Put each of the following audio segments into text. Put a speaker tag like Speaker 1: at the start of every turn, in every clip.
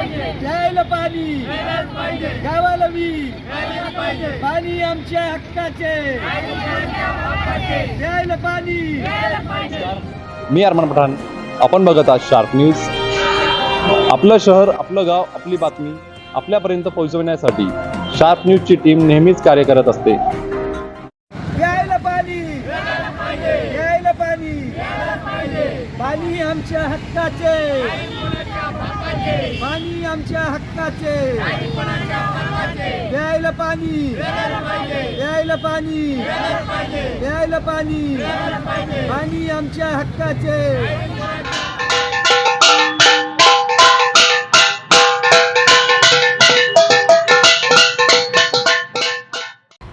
Speaker 1: प्यायला पाणी गावाला वीज पाणी आमच्या हक्काचे प्यायला पाणी।
Speaker 2: मी अरमान पठाण, आपण बघत आहात शार्प न्यूज। आपलं शहर, आपलं गाव, आपली बातमी आपल्यापर्यंत पोहोचवण्यासाठी शार्प न्यूजची टीम नेहमीच कार्य करत असते।
Speaker 1: प्यायला पाणी प्यायला पाणी पाणी आमच्या हक्काचे पाणी आमच्या हक्काचे प्यायला पाणी प्यायला पाणी प्यायला पाणी पाणी आमच्या हक्काचे।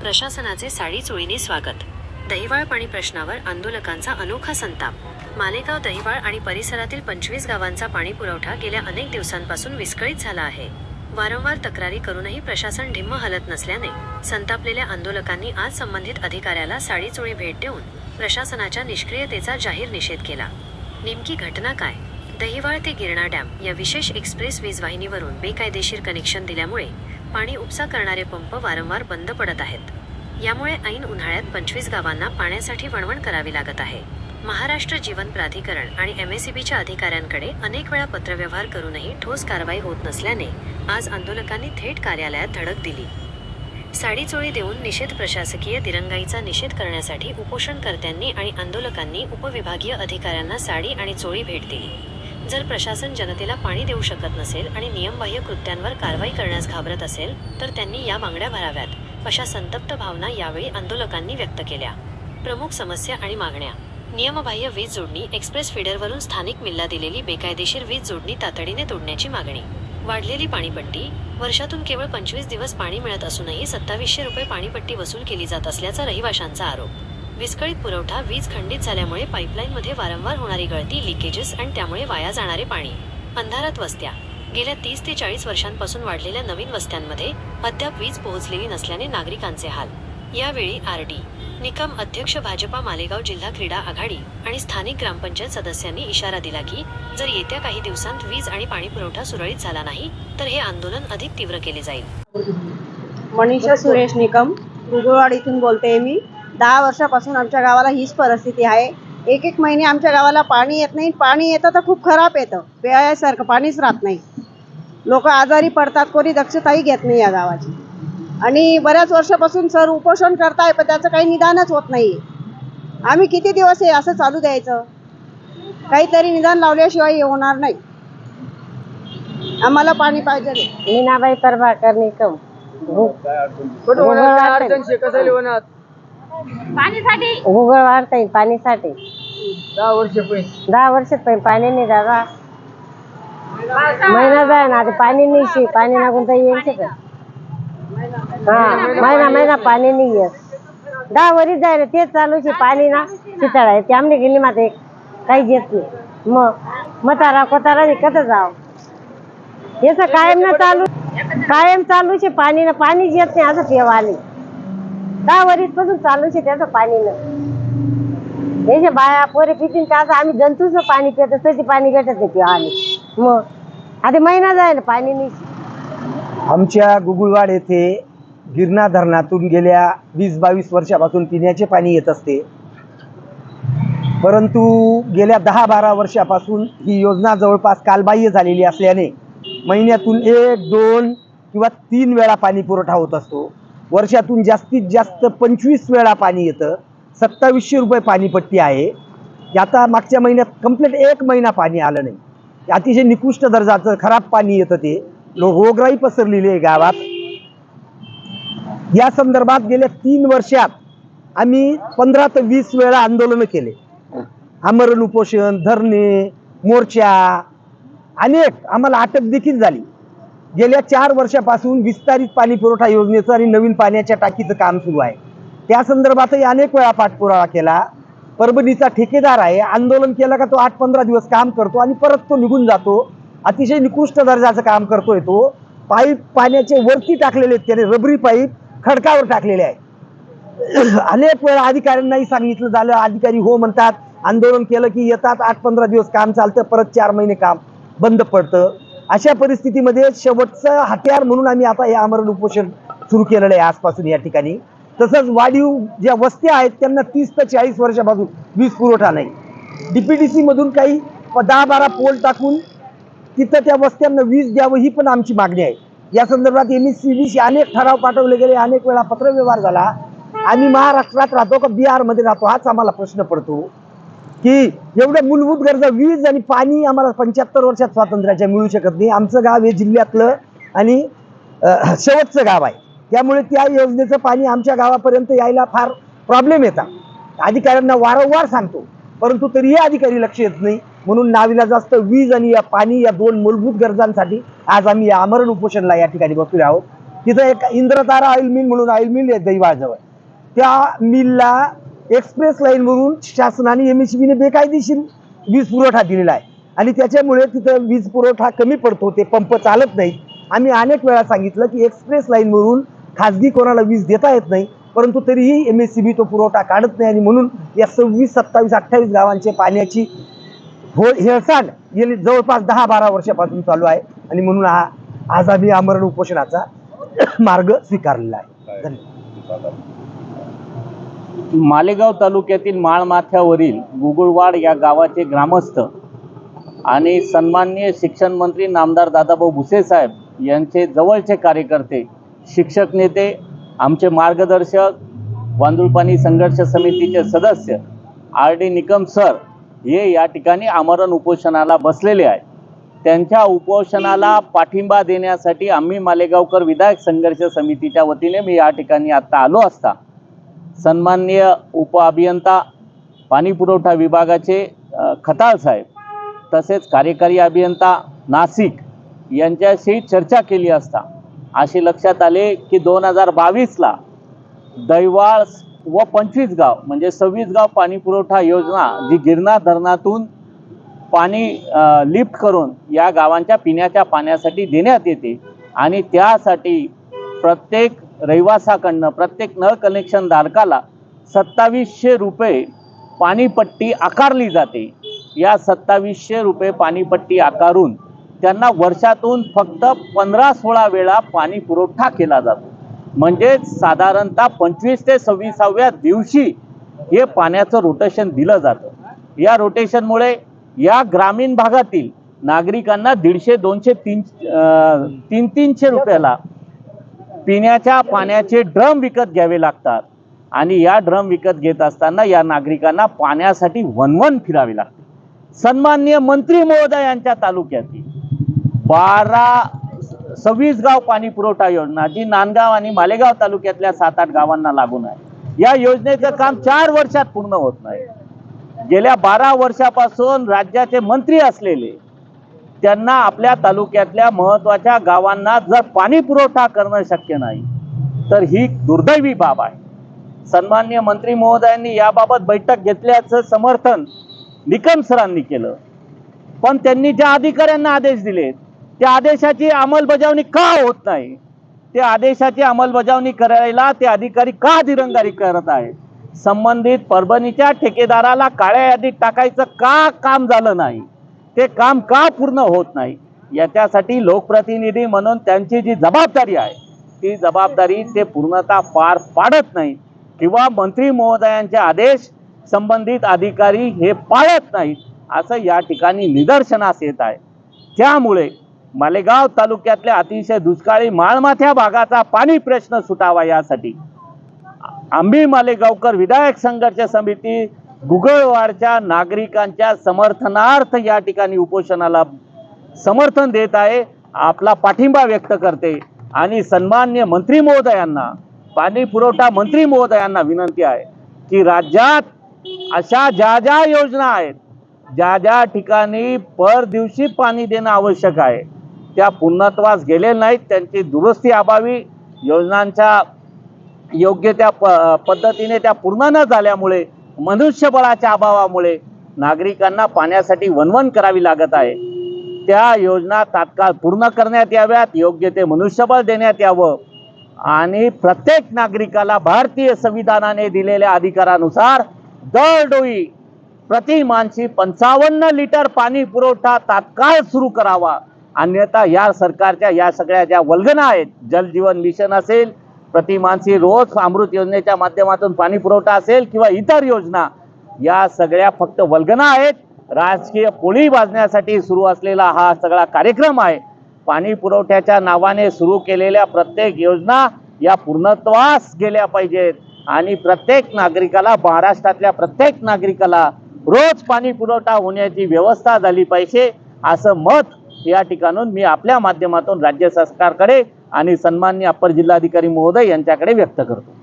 Speaker 3: प्रशासनाचे साडी चोळीने स्वागत। दहिवाळ पाणी प्रश्नावर आंदोलकांचा अनोखा संताप। मालेगाव, दहिवाळ आणि परिसरातील 25 गावांचा पाणी पुरवठा गेल्या अनेक दिवसांपासून विस्कळीत झाला आहे। वारंवार तक्रारी करूनही प्रशासन ढिम्म हलत नसल्याने संतापलेल्या आंदोलकांनी आज संबंधित अधिकाऱ्याला साडी चोळी भेट देऊन प्रशासनाच्या निष्क्रियतेचा जाहीर निषेध केला। नेमकी घटना काय? दहिवाळ ते गिरणा डॅम या विशेष एक्सप्रेस वीज वाहिनीवरून बेकायदेशीर कनेक्शन दिल्यामुळे पाणी उपसा करणारे पंप वारंवार बंद पडत आहेत। यामुळे ऐन उन्हाळ्यात 25 गावांना पाण्यासाठी वणवण करावी लागत आहे। महाराष्ट्र जीवन प्राधिकरण आणि MSEBच्या अधिकाऱ्यांकडे अनेक वेळा पत्रव्यवहार करूनही ठोस कारवाई होत नसल्याने आज आंदोलकांनी थेट कार्यालयात धडक दिली। साडी चोळी देऊन निषेध। प्रशासकीय दिरंगाईचा निषेध करण्यासाठी उपोषणकर्त्यांनी आणि आंदोलकांनी उपविभागीय अधिकाऱ्यांना साडी आणि चोळी भेट दिली। जर प्रशासन जनतेला पाणी देऊ शकत नसेल आणि नियमबाह्य कृत्यांवर कारवाई करण्यास घाबरत असेल तर त्यांनी या मागण्या भराव्यात, अशा संतप्त भावना यावेळी आंदोलकांनी व्यक्त केल्या। प्रमुख समस्या आणि मागण्या: नियमबाह्य वीज जोडणी, एक्सप्रेस फीडरवरून स्थानिक मिलला दिलेली बेकायदेशीर वीज जोडणी तातडीने तोडण्याची मागणी। वाढलेली पाणीपट्टी, वर्षातून केवळ 25 दिवस पाणी मिळत असूनही 2700 रुपये पाणीपट्टी वसूल केली जात असल्याचा रहिवाशांचा आरोप। विस्कळीत पुरवठा, वीज खंडित झाल्यामुळे पाईपलाईनमध्ये वारंवार होणारी गळती, लिकेजेस आणि त्यामुळे वाया जाणारे पाणी। अंधारात वस्त्या, गेल्या 30 ते 40 वर्षांपासून वाढलेल्या नवीन वस्त्यांमध्ये अद्याप वीज पोहोचलेली नसल्याने नागरिकांचे हाल। यावेळी RD निकम, अध्यक्ष भाजपा मालेगाव जिल्हा क्रीडा आघाडी आणि स्थानिक ग्रामपंचायत सदस्यांनी इशारा दिला की जर येत्या काही दिवसांत वीज आणि पाणी पुरवठा सुरळीत झाला नाही तर हे आंदोलन अधिक तीव्र केले जाईल।
Speaker 4: मनीषा सुरेश निकम, गुगळवाड इथून बोलते मी। 10 वर्षापासून आमच्या गावाला हीच परिस्थिती आहे। एक महिने आमच्या गावाला पाणी येत नाही। पाणी येतं तर खूप खराब येतं, प्यायसारखं पाणीच राहत नाही। लोक आजारी पडतात, कोणी दक्षताही घेत नाही या गावाची। आणि बऱ्याच वर्षापासून सर उपोषण करताय पण त्याचं काही निदानच होत नाही। आम्ही किती दिवस हे असं चालू द्यायचं? काहीतरी निदान लावल्याशिवाय हे होणार नाही। आम्हाला पाणी पाहिजे।
Speaker 5: मीनाबाई प्रभाकर निकम, गुगळवाड ताई, पाणीसाठी 10 वर्ष पाणी नाही दादा। महिना जाय ना, आता पाणी नाही, पाणी लागून तर येईल महिना पाणी नाही येत। 10 वर्ष जायला तेच चालू आहे, पाणी ना चितळ आहे ते आमने गेली माते काही घेत नाही। मग मतारा कोतारा कसं जाव? हे कायम चालू आहे पाणी ना, पाणीच येत नाही असं पेवा आले। 10 वर्षापासून चालू आहे त्याचं पाणी ना। हे बाया पोरे पितील त्याचं आम्ही जंतूचं पाणी पितो, तसे पाणी भेटत नाही पिवा आले। मग आता महिना जायला पाणी नाही।
Speaker 6: आमच्या गुगळवाड येथे गिरणा धरणातून गेल्या 20-22 वर्षापासून पिण्याचे पाणी येत असते, परंतु गेल्या 10-12 वर्षापासून ही योजना जवळपास कालबाह्य झालेली असल्याने महिन्यातून 1, 2 किंवा 3 वेळा पाणी पुरवठा होत असतो। वर्षातून जास्तीत जास्त 25 वेळा पाणी येतं। 2700 रुपये पाणीपट्टी आहे। आता मागच्या महिन्यात कंप्लीट 1 महिना पाणी आलं नाही। अतिशय निकृष्ट दर्जाचं खराब पाणी येतं, ते रोगराई पसरलेली आहे गावात। या संदर्भात गेल्या 3 वर्षात आम्ही 15 ते 20 वेळा आंदोलन केले, आमरण उपोषण, धरणे, मोर्चा, अनेक आम्हाला अटक देखील झाली। गेल्या 4 वर्षापासून विस्तारित पाणी पुरवठा योजनेचं आणि नवीन पाण्याच्या टाकीचं काम सुरू आहे। त्या संदर्भातही अनेक वेळा पाठपुरावा केला। परभणीचा ठेकेदार आहे, आंदोलन केलं का तो 8-15 दिवस काम करतो आणि परत तो निघून जातो। अतिशय निकृष्ट दर्जाचं काम करतोय तो। पाईप पाण्याचे वरती टाकलेले आहेत, त्याने रबरी पाईप खडकावर टाकलेले आहे। अनेक वेळा अधिकाऱ्यांनाही सांगितलं झालं, अधिकारी हो म्हणतात, आंदोलन केलं की येतात, 8-15 दिवस काम चालतं, परत 4 महिने काम बंद पडतं। अशा परिस्थितीमध्ये शेवटचं हत्यार म्हणून आम्ही आता हे आमरण उपोषण सुरू केलेलं आहे आजपासून या ठिकाणी. तसंच वाढीव ज्या वस्त्या आहेत त्यांना 30 ते 40 वर्षापासून वीज पुरवठा नाही. DPDC मधून काही 10-12 पोल टाकून तिथं त्या वस्त्यांना वीज द्यावं ही पण आमची मागणी आहे. या संदर्भात MSCBशी अनेक ठराव पाठवले गेले, अनेक वेळा पत्रव्यवहार झाला. आम्ही महाराष्ट्रात राहतो का बिहारमध्ये राहतो हाच आम्हाला प्रश्न पडतो की एवढ्या मूलभूत गरजा वीज आणि पाणी आम्हाला 75 वर्षात स्वातंत्र्याच्या मिळू शकत नाही. आमचं गाव हे जिल्ह्यातलं आणि शेवटचं गाव आहे, त्यामुळे त्या योजनेचं पाणी आमच्या गावापर्यंत यायला फार प्रॉब्लेम येतात. अधिकाऱ्यांना वारंवार सांगतो परंतु तरीही अधिकारी लक्ष येत नाही. म्हणून नाविलाजास्त वीज आणि या पाणी या दोन मूलभूत गरजांसाठी आज आम्ही या आमरण उपोषणला या ठिकाणी बसलेलो आहोत. तिथं एक इंद्रतारा ऑइल मिल म्हणून ऑइल मिल आहे दैवाळजवळ, त्या मिलला एक्सप्रेस लाईनवरून शासनाने MSCBने बेकायदेशीर वीज पुरवठा दिलेला आहे आणि त्याच्यामुळे तिथं वीज पुरवठा कमी पडतो, ते पंप चालत नाहीत. आम्ही अनेक वेळा सांगितलं की एक्सप्रेस लाईनवरून खाजगी कोणाला वीज देता येत नाही, परंतु तरीही MSCB तो पुरवठा काढत नाही आणि म्हणून या 26, 27, 28 गावांच्या पाण्याची हेळसांड गेली जवळपास 10-12 वर्षापासून चालू आहे आणि म्हणून आज आम्ही आमरण उपोषणाचा मार्ग स्वीकारलेला आहे. धन्यवाद.
Speaker 7: मालेगाव तालुक्यातील माळमाथ्यावरील गुगुळवाड या गावाचे ग्रामस्थ आणि सन्माननीय शिक्षण मंत्री नामदार दादाभाऊ भुसे साहेब यांचे जवळचे कार्यकर्ते, शिक्षक नेते, आमचे मार्गदर्शक, वांदुळपाणी संघर्ष समितीचे सदस्य RD निकम सर हे या ठिकाणी आमरण उपोषणाला बसलेले आहेत. त्यांच्या उपोषणाला पाठिंबा देण्यासाठी आम्ही मालेगावकर विधायक संघर्ष समितीच्या वतीने मी या ठिकाणी आता आलो असता सन्माननीय उपअभियंता पाणी पुरवठा विभागाचे खताळ साहेब तसेच कार्यकारी अभियंता नाशिक यांच्याशी चर्चा केली असता असे लक्षात आले की 2022ला दैवाळ व 25 गाव म्हणजे 26 गाव पाणी पुरवठा योजना जी गिरणा धरणातून पाणी लिफ्ट करून या गावांच्या पिण्याच्या पाण्यासाठी देण्यात येते आणि त्यासाठी प्रत्येक रहिवासाकडनं प्रत्येक नळ कनेक्शन धारकाला 2700 रुपये पाणीपट्टी आकारली जाते. या 2700 रुपये पाणीपट्टी आकारून त्यांना वर्षातून फक्त 15-16 वेळा पाणी पुरवठा केला जातो. म्हणजे साधारणतः 25 ते 26व्या दिवशी हे पाण्याचं रोटेशन दिलं जातं. या रोटेशनमुळे या ग्रामीण भागातील नागरिकांना 150, 200, 300 रुपयाला पिण्याच्या पाण्याचे ड्रम विकत घ्यावे लागतात आणि या ड्रम विकत घेत असताना या नागरिकांना पाण्यासाठी वनवन फिरावे लागते. सन्माननीय मंत्री महोदयांच्या तालुक्यातील 26 गाव पाणी पुरवठा योजना जी नांदगाव आणि मालेगाव तालुक्यातल्या 7-8 गावांना लागून आहे, या योजनेचं काम 4 वर्षात पूर्ण होत नाही. गेल्या 12 वर्षापासून राज्याचे मंत्री असलेले त्यांना आपल्या तालुक्यातल्या महत्त्वाच्या गावांना जर पाणी पुरवठा करणं शक्य नाही तर ही दुर्दैवी बाब आहे. सन्माननीय मंत्री महोदयांनी याबाबत बैठक घेतल्याचं समर्थन निकम सरांनी केलं, पण त्यांनी ज्या अधिकाऱ्यांना आदेश दिलेत त्या आदेशाची अंमलबजावणी का होत नाही, त्या आदेशाची अंमलबजावणी करायला ते अधिकारी का दिरंगाई करत आहेत, संबंधित परभणीच्या ठेकेदाराला काळ्या यादीत टाकायचं का काम झालं नाही, ते काम का पूर्ण होत नाही, याच्यासाठी लोकप्रतिनिधी म्हणून त्यांची जी जबाबदारी आहे ती जबाबदारी ते पूर्णतः पार पाडत नाही किंवा मंत्री महोदयांचे आदेश संबंधित अधिकारी हे पाळत नाहीत असं या ठिकाणी निदर्शनास येत आहे. त्यामुळे मालेगाव तालुक्यातल्या अतिशय दुष्काळी माळमाथ्या भागाचा पाणी प्रश्न सुटावा यासाठी आम्ही मालेगावकर विधायक संघर्ष समिती गुगळवाडच्या नागरिकांच्या समर्थनार्थ या ठिकाणी उपोषणाला समर्थन देत आहे, आपला पाठिंबा व्यक्त करते आणि सन्माननीय मंत्री महोदयांना, पाणी पुरवठा मंत्री महोदयांना विनंती आहे की राज्यात अशा ज्या ज्या योजना आहेत, ज्या ज्या ठिकाणी पर दिवशी पाणी देणं आवश्यक आहे त्या पूर्णत्वास गेलेल्या नाहीत, त्यांची दुरुस्ती अभावी योजनांच्या योग्य त्या पद्धतीने त्या पूर्ण न झाल्यामुळे मनुष्यबळाच्या अभावामुळे नागरिकांना पाण्यासाठी वणवण करावी लागत आहे. त्या योजना तात्काळ पूर्ण करण्यात याव्यात, योग्य ते मनुष्यबळ देण्यात यावं आणि प्रत्येक नागरिकाला भारतीय संविधानाने दिलेल्या अधिकारानुसार दरडोई प्रति मानसी 55 लिटर पाणी पुरवठा तात्काळ सुरू करावा अन्यथा या सरकारच्या या सगळ्या ज्या वल्गना आहेत, जल जीवन मिशन असेल, प्रतिमानसी रोज अमृत योजनेच्या माध्यमातून पाणी पुरवठा असेल किंवा इतर योजना, या सगळ्या फक्त वल्गना आहेत. राजकीय पोळी भाजण्यासाठी सुरू असलेला हा सगळा कार्यक्रम आहे. पाणी पुरवठ्याच्या नावाने सुरू केलेल्या प्रत्येक योजना या पूर्णत्वास गेल्या पाहिजेत आणि प्रत्येक नागरिकाला, महाराष्ट्रातल्या प्रत्येक नागरिकाला रोज पाणी पुरवठा होण्याची व्यवस्था झाली पाहिजे, असं मत या ठिकाणून मी आपल्या माध्यमातून राज्य सरकारकडे आणि सन्माननीय अप्पर जिल्हाधिकारी महोदय यांच्याकडे व्यक्त करतो.